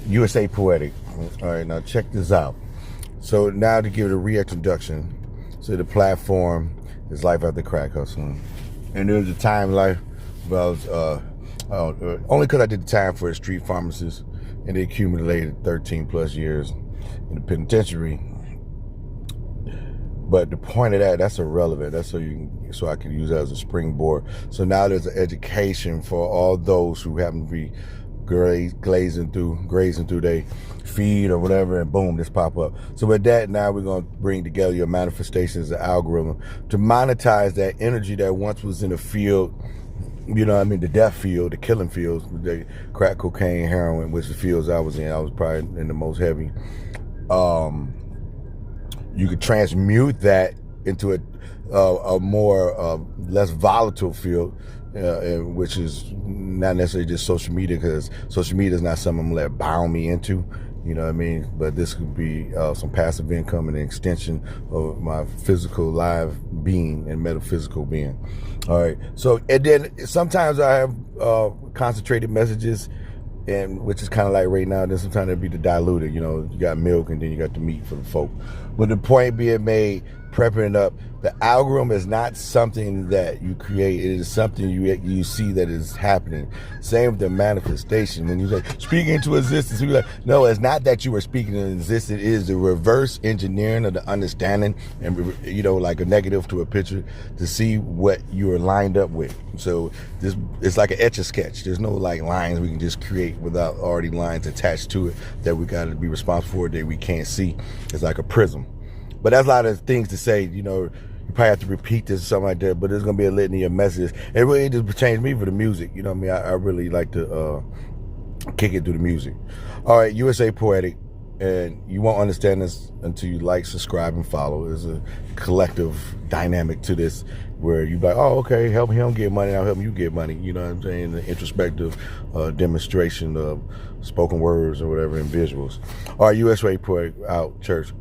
USA Poetic. All right, now check this out. So now to give it a reintroduction. So the platform is Life After Crack Hustling. And there was a time life where I was, only because I did the time for a street pharmacist and they accumulated 13 plus years in the penitentiary. But the point of that's irrelevant. That's so I can use that as a springboard. So now there's an education for all those who happen to be grazing through their feed or whatever, and boom, this pop up. So with that, now we're going to bring together your manifestations and algorithm to monetize that energy that once was in the field, you know what I mean, the death field, the killing fields, the crack, cocaine, heroin, which the fields I was in. I was probably in the most heavy. You could transmute that into a more less volatile field, which is not necessarily just social media, because social media is not something I'm gonna let bound me into, you know what I mean? But this could be some passive income and an extension of my physical live being and metaphysical being. All right, so and then sometimes I have concentrated messages, and which is kind of like right now. Then sometimes it'll be the diluted, you know, you got milk and then you got the meat for the folk. But the point being made, prepping up, the algorithm is not something that you create. It is something you see that is happening. Same with the manifestation. When you say speaking into existence, you're like, no, it's not that you were speaking into existence. It is the reverse engineering of the understanding, and you know, like a negative to a picture to see what you are lined up with. So this it's like an etch-a-sketch. There's no like lines we can just create without already lines attached to it that we got to be responsible for that we can't see. It's like a prism. But that's a lot of things to say, you know. You probably have to repeat this or something like that, but there's going to be a litany of messages. It really just changed me for the music. You know what I mean? I really like to kick it through the music. All right, USA Poetic. And you won't understand this until you like, subscribe, and follow. There's a collective dynamic to this where you like, oh, okay, help him get money, I'll help you get money. You know what I'm saying? The introspective demonstration of spoken words or whatever and visuals. All right, USA Poetic out, church.